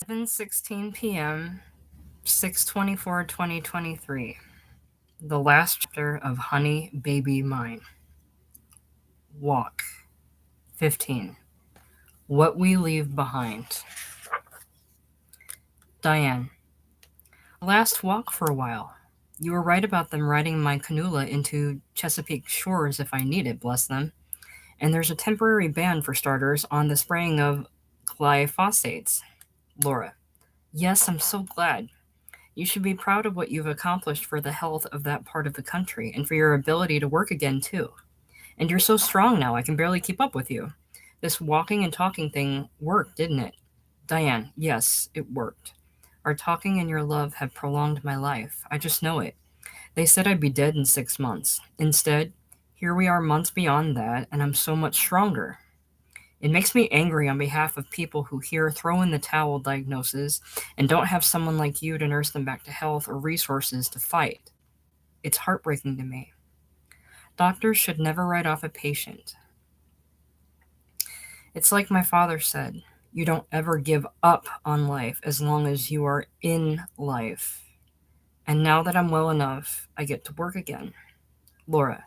11:16 p.m., 6/24/2023. The last chapter of Honey Baby Mine. Walk. 15. What we leave behind. Diane. Last walk for a while. You were right about them riding my canola into Chesapeake shores if I need it, bless them. And there's a temporary ban for starters on the spraying of glyphosates. Laura. Yes, I'm so glad. You should be proud of what you've accomplished for the health of that part of the country and for your ability to work again, too. And you're so strong now, I can barely keep up with you. This walking and talking thing worked, didn't it? Diane, yes, it worked. Our talking and your love have prolonged my life. I just know it. They said I'd be dead in 6 months. Instead, here we are months beyond that, and I'm so much stronger. It makes me angry on behalf of people who hear throw in the towel diagnoses and don't have someone like you to nurse them back to health or resources to fight. It's heartbreaking to me. Doctors should never write off a patient. It's like my father said, you don't ever give up on life as long as you are in life. And now that I'm well enough, I get to work again. Laura,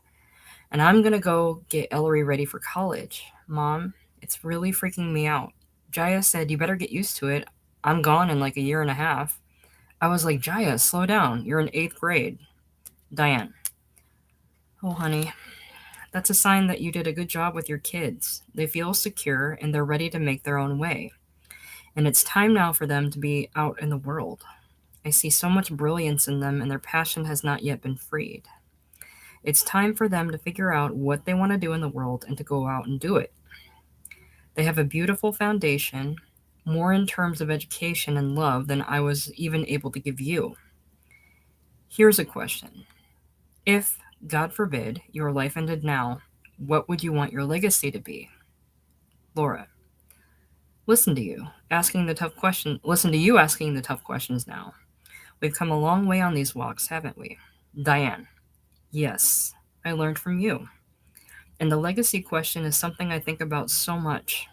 and I'm gonna go get Ellery ready for college. Mom, it's really freaking me out. Jaya said you better get used to it. I'm gone in like a year and a half. I was like, Jaya, slow down. You're in 8th grade. Diane. Oh, honey, that's a sign that you did a good job with your kids. They feel secure and they're ready to make their own way. And it's time now for them to be out in the world. I see so much brilliance in them and their passion has not yet been freed. It's time for them to figure out what they want to do in the world and to go out and do it. They have a beautiful foundation, more in terms of education and love than I was even able to give you. Here's a question. If, God forbid, your life ended now, what would you want your legacy to be? Laura. Listen to you asking the tough question. Listen to you asking the tough questions now. We've come a long way on these walks, haven't we? Diane. Yes, I learned from you. And the legacy question is something I think about so much.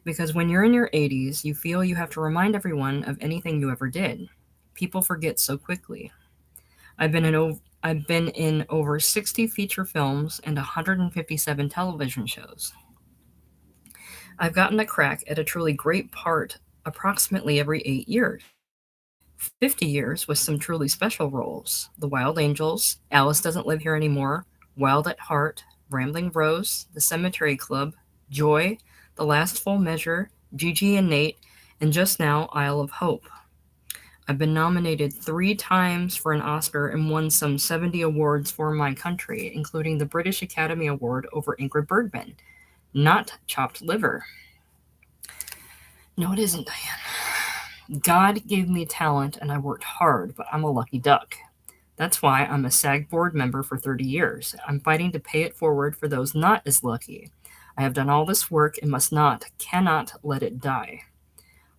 Because when you're in your 80s, you feel you have to remind everyone of anything you ever did. People forget so quickly. I've been in over 60 feature films and 157 television shows. I've gotten a crack at a truly great part approximately every 8 years. 50 years with some truly special roles. The Wild Angels, Alice Doesn't Live Here Anymore, Wild at Heart, Rambling Rose, The Cemetery Club, Joy, The Last Full Measure, Gigi and Nate, and just now Isle of Hope. I've been nominated 3 times for an Oscar and won some 70 awards for my country, including the British Academy Award over Ingrid Bergman. Not chopped liver. No, it isn't, Diane. God gave me talent and I worked hard, but I'm a lucky duck. That's why I'm a SAG board member for 30 years. I'm fighting to pay it forward for those not as lucky. I have done all this work and cannot let it die.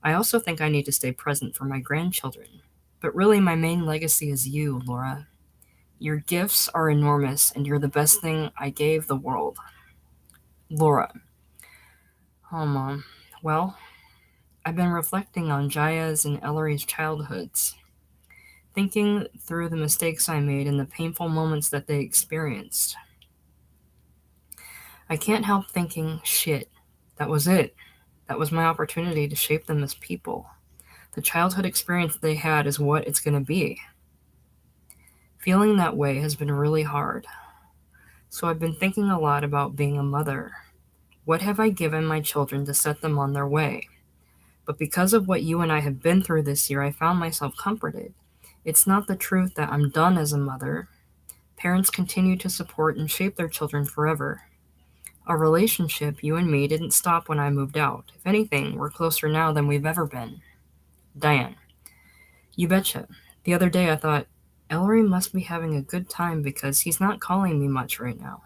I also think I need to stay present for my grandchildren. But really, my main legacy is you, Laura. Your gifts are enormous, and you're the best thing I gave the world. Laura. Oh, Mom. Well, I've been reflecting on Jaya's and Ellery's childhoods, thinking through the mistakes I made and the painful moments that they experienced. I can't help thinking, shit, that was it. That was my opportunity to shape them as people. The childhood experience they had is what it's going to be. Feeling that way has been really hard. So I've been thinking a lot about being a mother. What have I given my children to set them on their way? But because of what you and I have been through this year, I found myself comforted. It's not the truth that I'm done as a mother. Parents continue to support and shape their children forever. Our relationship, you and me, didn't stop when I moved out. If anything, we're closer now than we've ever been. Diane. You betcha. The other day I thought, Ellery must be having a good time because he's not calling me much right now.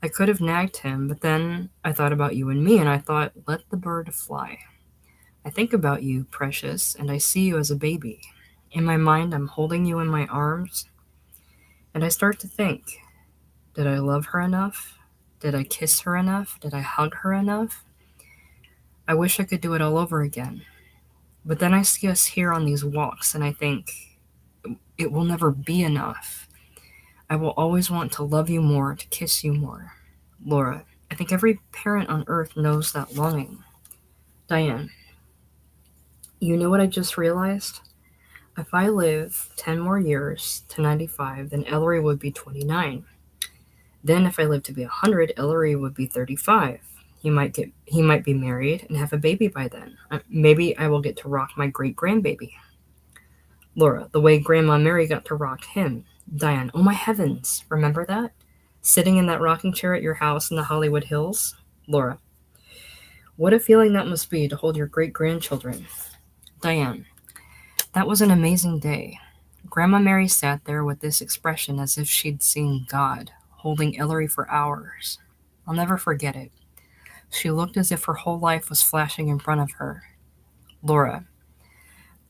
I could have nagged him, but then I thought about you and me and I thought, let the bird fly. I think about you, precious, and I see you as a baby. In my mind, I'm holding you in my arms, and I start to think, did I love her enough? Did I kiss her enough? Did I hug her enough? I wish I could do it all over again. But then I see us here on these walks, and I think it will never be enough. I will always want to love you more, to kiss you more. Laura, I think every parent on earth knows that longing. Diane, you know what I just realized? If I live 10 more years to 95, then Ellery would be 29. Then if I live to be 100, Ellery would be 35. He might be married and have a baby by then. Maybe I will get to rock my great grandbaby. Laura, the way Grandma Mary got to rock him. Diane, oh my heavens, remember that? Sitting in that rocking chair at your house in the Hollywood Hills? Laura, what a feeling that must be to hold your great grandchildren. Diane, that was an amazing day. Grandma Mary sat there with this expression as if she'd seen God, holding Ellery for hours. I'll never forget it. She looked as if her whole life was flashing in front of her. Laura,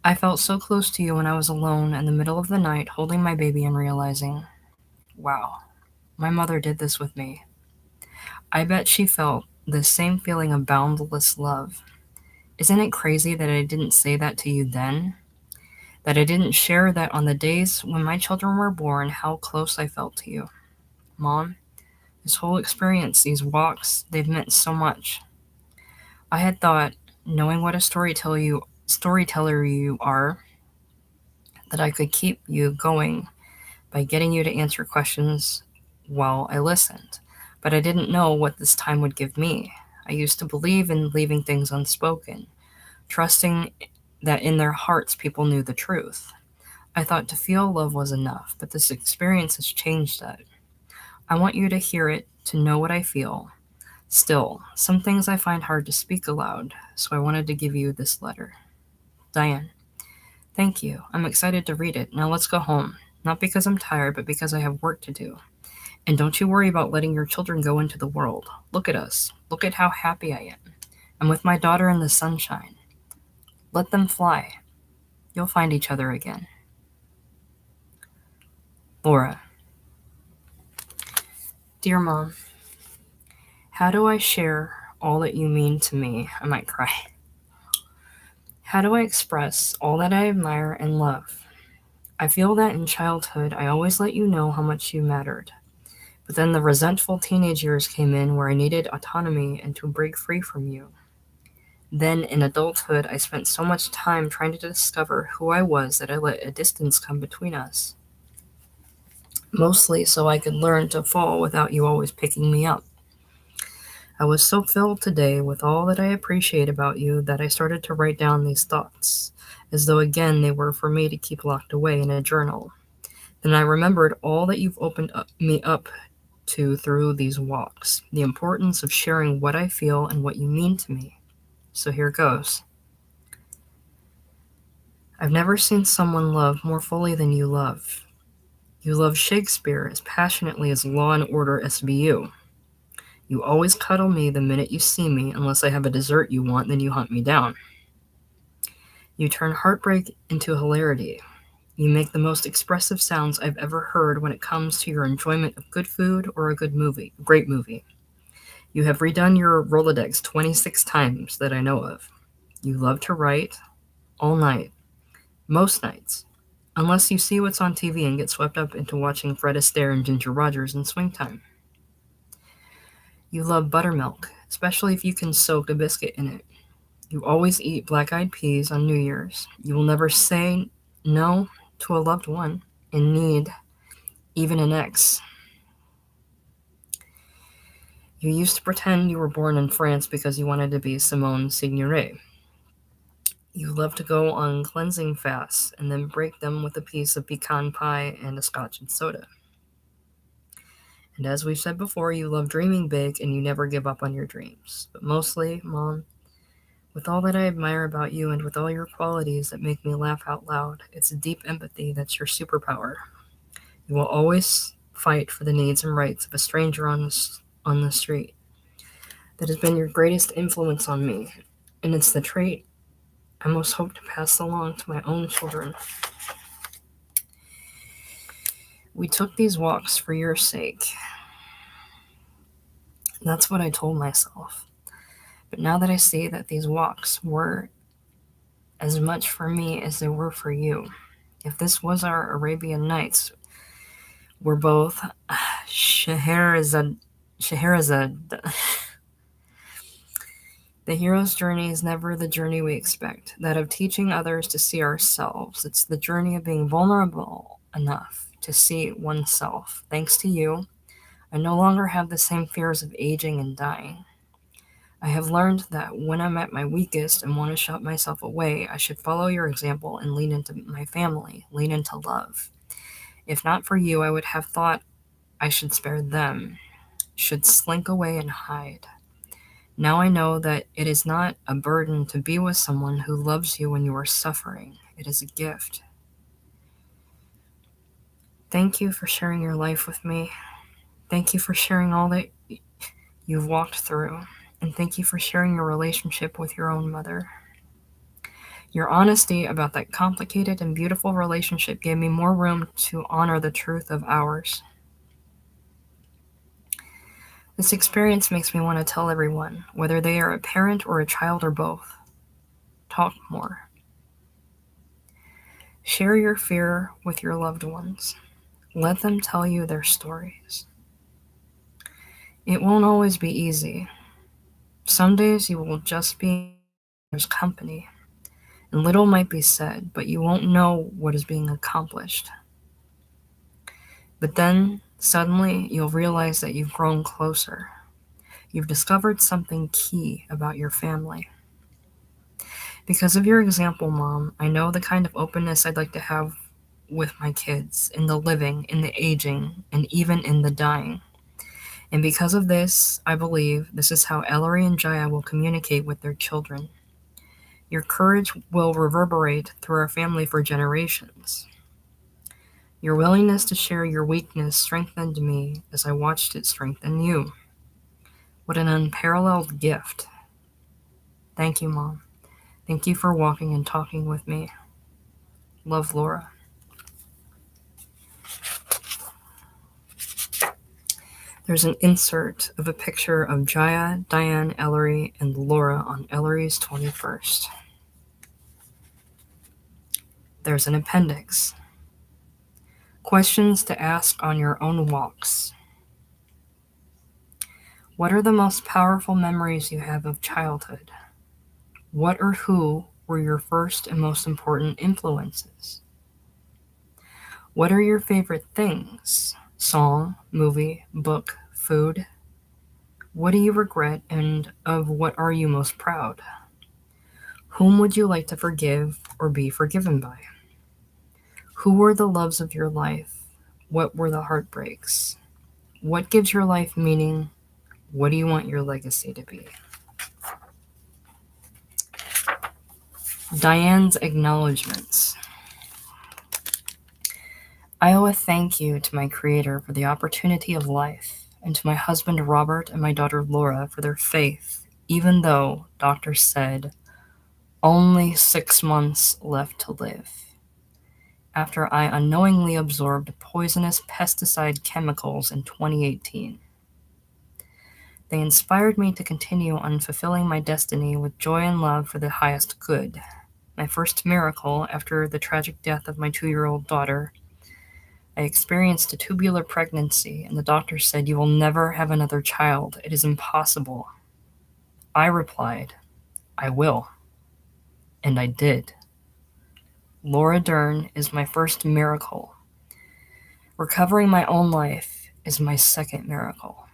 I felt so close to you when I was alone in the middle of the night holding my baby and realizing, wow, my mother did this with me. I bet she felt the same feeling of boundless love. Isn't it crazy that I didn't say that to you then? That I didn't share that on the days when my children were born, how close I felt to you? Mom, this whole experience, these walks, they've meant so much. I had thought, knowing what a storyteller you are, that I could keep you going by getting you to answer questions while I listened. But I didn't know what this time would give me. I used to believe in leaving things unspoken, trusting that in their hearts people knew the truth. I thought to feel love was enough, but this experience has changed that. I want you to hear it, to know what I feel. Still, some things I find hard to speak aloud, so I wanted to give you this letter. Diane, thank you. I'm excited to read it. Now let's go home. Not because I'm tired, but because I have work to do. And don't you worry about letting your children go into the world. Look at us. Look at how happy I am. I'm with my daughter in the sunshine. Let them fly. You'll find each other again. Laura. Dear Mom, how do I share all that you mean to me? I might cry. How do I express all that I admire and love? I feel that in childhood I always let you know how much you mattered. But then the resentful teenage years came in where I needed autonomy and to break free from you. Then in adulthood I spent so much time trying to discover who I was that I let a distance come between us. Mostly so I could learn to fall without you always picking me up. I was so filled today with all that I appreciate about you that I started to write down these thoughts, as though again they were for me to keep locked away in a journal. Then I remembered all that you've me up to through these walks, the importance of sharing what I feel and what you mean to me. So here goes. I've never seen someone love more fully than you love. You love Shakespeare as passionately as Law and Order SVU. You always cuddle me the minute you see me, unless I have a dessert you want, then you hunt me down. You turn heartbreak into hilarity. You make the most expressive sounds I've ever heard when it comes to your enjoyment of good food or a great movie. You have redone your Rolodex 26 times that I know of. You love to write all night, most nights, unless you see what's on TV and get swept up into watching Fred Astaire and Ginger Rogers in swing time. You love buttermilk, especially if you can soak a biscuit in it. You always eat black-eyed peas on New Year's. You will never say no to a loved one in need, even an ex. You used to pretend you were born in France because you wanted to be Simone Signoret. You love to go on cleansing fasts and then break them with a piece of pecan pie and a scotch and soda. And as we've said before, you love dreaming big and you never give up on your dreams. But mostly, Mom, with all that I admire about you and with all your qualities that make me laugh out loud, it's deep empathy that's your superpower. You will always fight for the needs and rights of a stranger on the street. That has been your greatest influence on me, and it's the trait I most hope to pass along to my own children. We took these walks for your sake. That's what I told myself. But now that I see that these walks were as much for me as they were for you. If this was our Arabian Nights, we're both Scheherazade. The hero's journey is never the journey we expect, that of teaching others to see ourselves. It's the journey of being vulnerable enough to see oneself. Thanks to you, I no longer have the same fears of aging and dying. I have learned that when I'm at my weakest and want to shut myself away, I should follow your example and lean into my family, lean into love. If not for you, I would have thought I should spare them, should slink away and hide. Now I know that it is not a burden to be with someone who loves you when you are suffering. It is a gift. Thank you for sharing your life with me. Thank you for sharing all that you've walked through. And thank you for sharing your relationship with your own mother. Your honesty about that complicated and beautiful relationship gave me more room to honor the truth of ours. This experience makes me want to tell everyone, whether they are a parent or a child or both, talk more. Share your fear with your loved ones. Let them tell you their stories. It won't always be easy. Some days you will just be in others' company, and little might be said, but you won't know what is being accomplished. But then, suddenly, you'll realize that you've grown closer. You've discovered something key about your family. Because of your example, Mom, I know the kind of openness I'd like to have with my kids, in the living, in the aging, and even in the dying. And because of this, I believe this is how Ellery and Jaya will communicate with their children. Your courage will reverberate through our family for generations. Your willingness to share your weakness strengthened me as I watched it strengthen you. What an unparalleled gift. Thank you, Mom. Thank you for walking and talking with me. Love, Laura. There's an insert of a picture of Jaya, Diane, Ellery, and Laura on Ellery's 21st. There's an appendix. Questions to ask on your own walks. What are the most powerful memories you have of childhood? What or who were your first and most important influences? What are your favorite things? Song, movie, book, food? What do you regret, and of what are you most proud? Whom would you like to forgive or be forgiven by? Who were the loves of your life? What were the heartbreaks? What gives your life meaning? What do you want your legacy to be? Diane's acknowledgments. I owe a thank you to my Creator for the opportunity of life, and to my husband Robert and my daughter Laura for their faith, even though doctors said only 6 months left to live. After I unknowingly absorbed poisonous pesticide chemicals in 2018. They inspired me to continue on fulfilling my destiny with joy and love for the highest good. My first miracle after the tragic death of my 2-year-old daughter, I experienced a tubular pregnancy, and the doctor said, "You will never have another child. It is impossible." I replied, "I will." And I did. Laura Dern is my first miracle. Recovering my own life is my second miracle.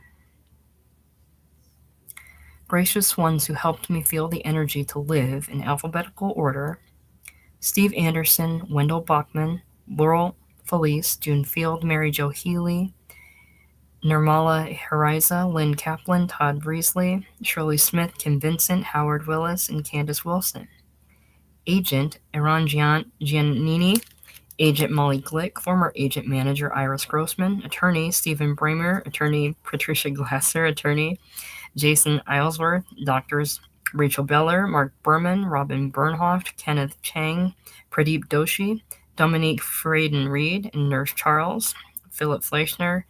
Gracious ones who helped me feel the energy to live in alphabetical order: Steve Anderson, Wendell Bachman, Laurel Felice, June Field, Mary Jo Healy, Nirmala Hariza, Lynn Kaplan, Todd Breesley, Shirley Smith, Kim Vincent, Howard Willis, and Candace Wilson. Agent Eran Giannini, Agent Molly Glick, former agent manager Iris Grossman, attorney Stephen Bramer, attorney Patricia Glasser, attorney Jason Islesworth, doctors Rachel Beller, Mark Berman, Robin Bernhoft, Kenneth Chang, Pradeep Doshi, Dominique Freyden-Reed, and Nurse Charles, Philip Fleischner,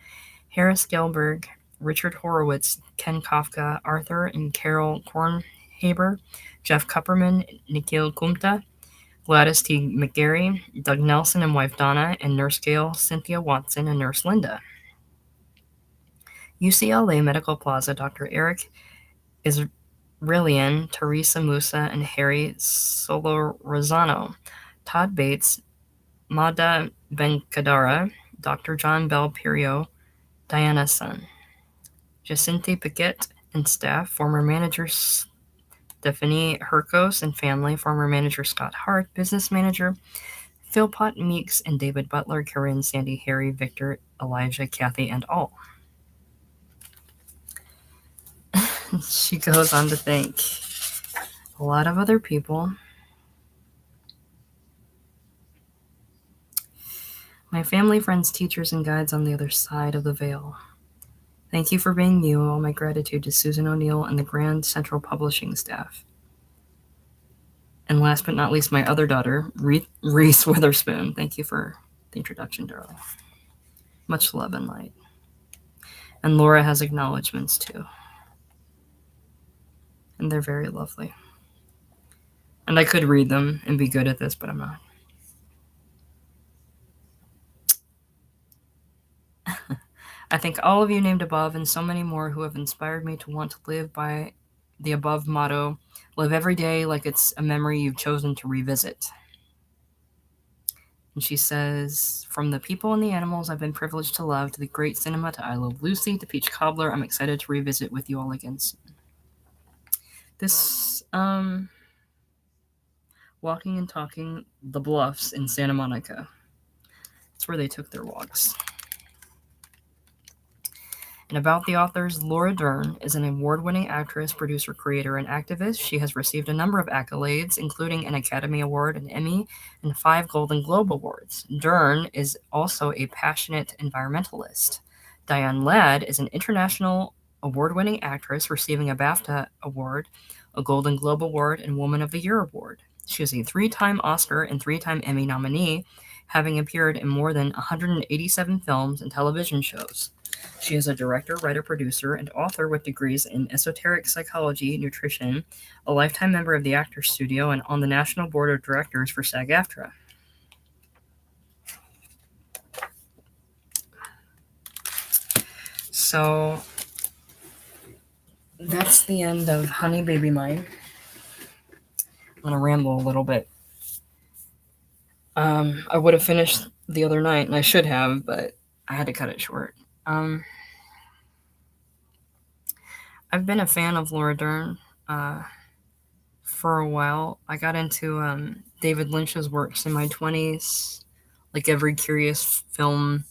Harris Gelberg, Richard Horowitz, Ken Kafka, Arthur and Carol Kornhaber, Jeff Kupperman, Nikhil Kumta, Gladys T. McGarry, Doug Nelson and wife Donna, and Nurse Gail, Cynthia Watson, and Nurse Linda. UCLA Medical Plaza, Dr. Eric Israelian, Teresa Musa, and Harry Solorzano. Todd Bates, Mada Benkadara, Dr. John Bell Pirio, Diana's son. Jacinta Piquet and staff, former managers Stephanie Herkos and family, former manager Scott Hart, business manager Philpott Meeks and David Butler, Corinne, Sandy, Harry, Victor, Elijah, Kathy, and all. She goes on to thank a lot of other people. My family, friends, teachers, and guides on the other side of the veil. Thank you for being you. All my gratitude to Susan O'Neill and the Grand Central Publishing staff. And last but not least, my other daughter, Reese Witherspoon. Thank you for the introduction, darling. Much love and light. And Laura has acknowledgments too. And they're very lovely. And I could read them and be good at this, but I'm not. I thank all of you named above and so many more who have inspired me to want to live by the above motto, live every day like it's a memory you've chosen to revisit. And she says, from the people and the animals I've been privileged to love, to the great cinema, to I Love Lucy, to Peach Cobbler, I'm excited to revisit with you all again soon. This, walking and talking the bluffs in Santa Monica. That's where they took their walks. And about the authors, Laura Dern is an award-winning actress, producer, creator, and activist. She has received a number of accolades, including an Academy Award, an Emmy, and 5 Golden Globe Awards. Dern is also a passionate environmentalist. Diane Ladd is an international award-winning actress, receiving a BAFTA Award, a Golden Globe Award, and Woman of the Year Award. She is a 3-time Oscar and 3-time Emmy nominee, having appeared in more than 187 films and television shows. She is a director, writer, producer, and author with degrees in esoteric psychology, nutrition, a lifetime member of the Actors Studio, and on the National Board of Directors for SAG-AFTRA. So that's the end of Honey Baby Mine. I'm going to ramble a little bit. I would have finished the other night, and I should have, but I had to cut it short. I've been a fan of Laura Dern for a while. I got into David Lynch's works in my 20s, like every curious film.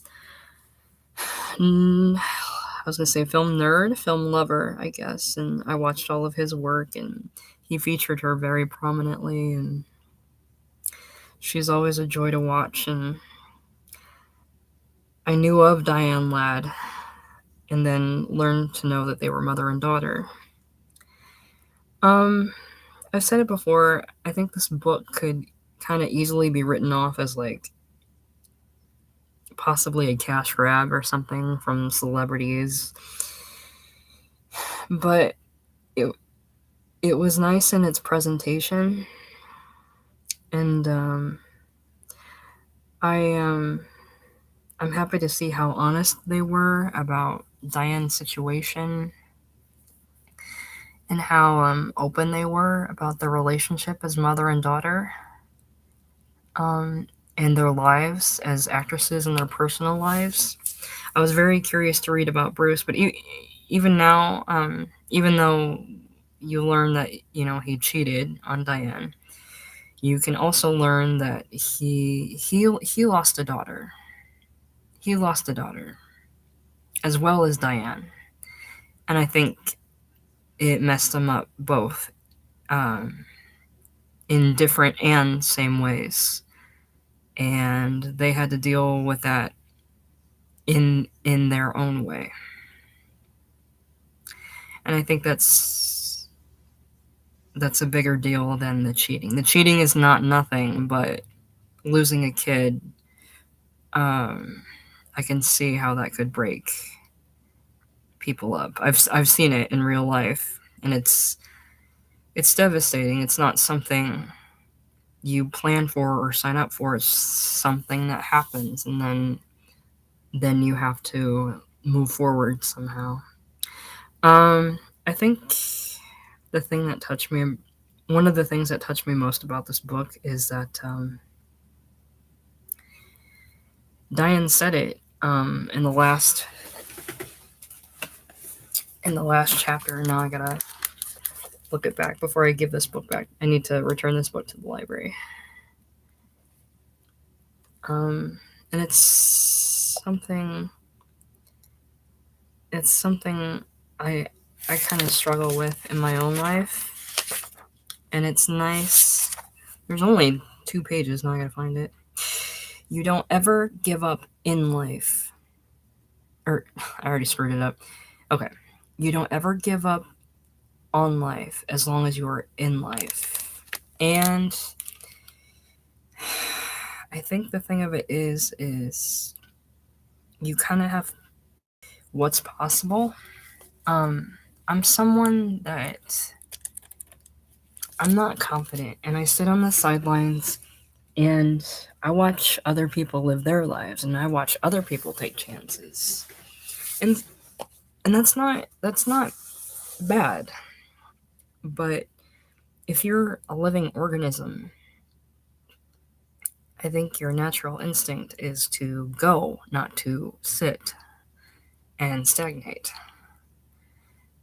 I was going to say film nerd, film lover, I guess. And I watched all of his work, and he featured her very prominently. And she's always a joy to watch. And I knew of Diane Ladd and then learned to know that they were mother and daughter. I've said it before, I think this book could kind of easily be written off as like possibly a cash grab or something from celebrities. But it was nice in its presentation. And I'm happy to see how honest they were about Diane's situation and how open they were about their relationship as mother and daughter, and their lives as actresses and their personal lives. I was very curious to read about Bruce, but even now, even though you learn that, he cheated on Diane, you can also learn that he lost a daughter. He lost a daughter, as well as Diane. And I think it messed them up both, in different and same ways. And they had to deal with that in their own way. And I think that's a bigger deal than the cheating. The cheating is not nothing, but losing a kid, I can see how that could break people up. I've seen it in real life, and it's devastating. It's not something you plan for or sign up for something that happens, and then you have to move forward somehow. I think the thing that touched me, one of the things that touched me most about this book is that Diane said it in the last chapter. Now I gotta look it back before I give this book back. I need to return this book to the library. And it's something I kind of struggle with in my own life, and it's nice. There's only 2 pages. Now I gotta find it. You don't ever give up in life. Or I already screwed it up. Okay. You don't ever give up on life as long as you are in life. And I think the thing of it is you kind of have what's possible. I'm someone that I'm not confident, and I sit on the sidelines and I watch other people live their lives, and I watch other people take chances. And that's not bad. But if you're a living organism, I think your natural instinct is to go, not to sit and stagnate.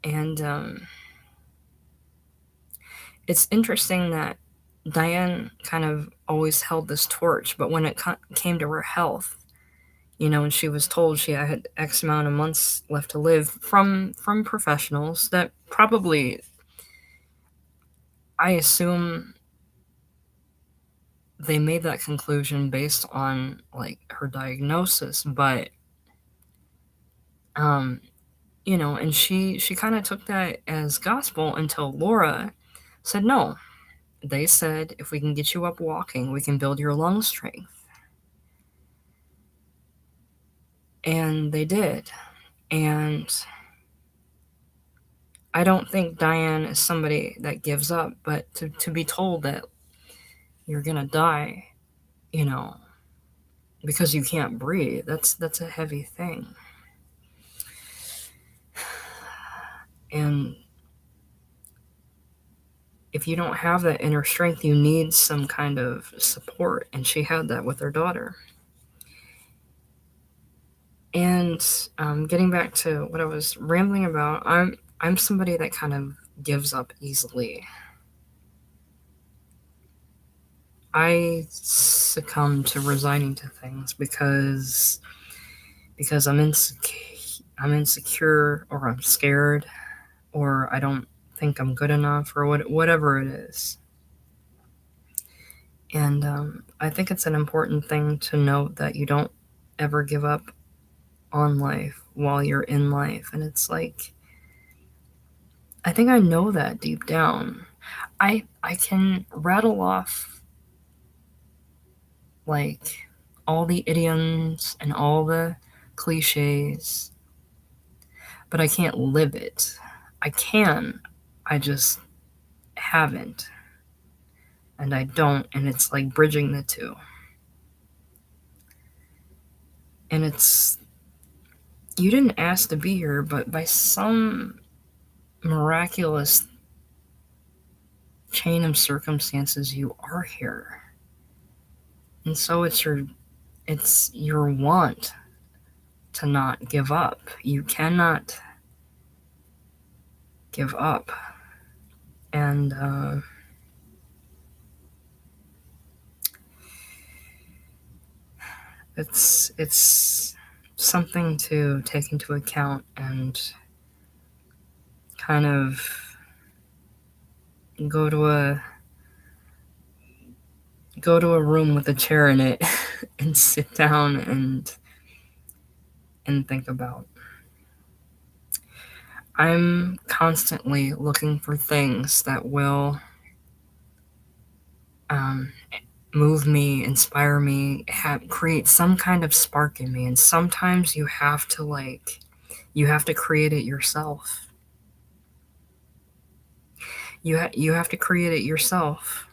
And it's interesting that Diane kind of always held this torch, but when it came to her health, and she was told she had X amount of months left to live from professionals that probably, I assume, they made that conclusion based on like her diagnosis, but and she kind of took that as gospel until Laura said no. They said, if we can get you up walking, we can build your lung strength. And they did. And I don't think Diane is somebody that gives up, but to be told that you're gonna die, because you can't breathe, that's a heavy thing. And if you don't have that inner strength, you need some kind of support, and she had that with her daughter. And getting back to what I was rambling about, I'm somebody that kind of gives up easily. I succumb to resigning to things because I'm insecure, or I'm scared, or I don't think I'm good enough, or whatever it is. And I think it's an important thing to note that you don't ever give up on life while you're in life. And it's like, I think I know that deep down. I can rattle off like all the idioms and all the cliches, but I can't live it. I can, I just haven't. And I don't, and it's like bridging the two. And it's, you didn't ask to be here, but by some miraculous chain of circumstances, you are here. And so it's your want to not give up. You cannot give up. And it's something to take into account and kind of go to a room with a chair in it and sit down and think about. I'm constantly looking for things that will move me, inspire me, create some kind of spark in me. And sometimes you have to create it yourself. You have to create it yourself.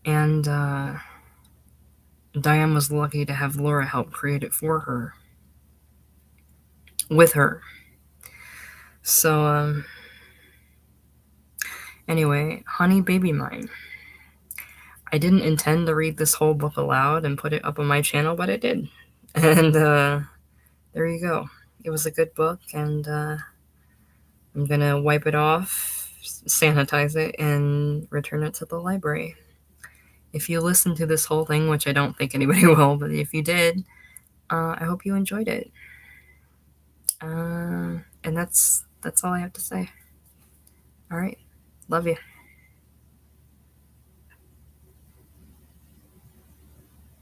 And Diane was lucky to have Laura help create it for her, with her. So, anyway, Honey Baby Mine. I didn't intend to read this whole book aloud and put it up on my channel, but I did. And there you go. It was a good book, and I'm gonna wipe it off, sanitize it, and return it to the library. If you listened to this whole thing, which I don't think anybody will, but if you did, I hope you enjoyed it. And that's all I have to say. All right. Love you.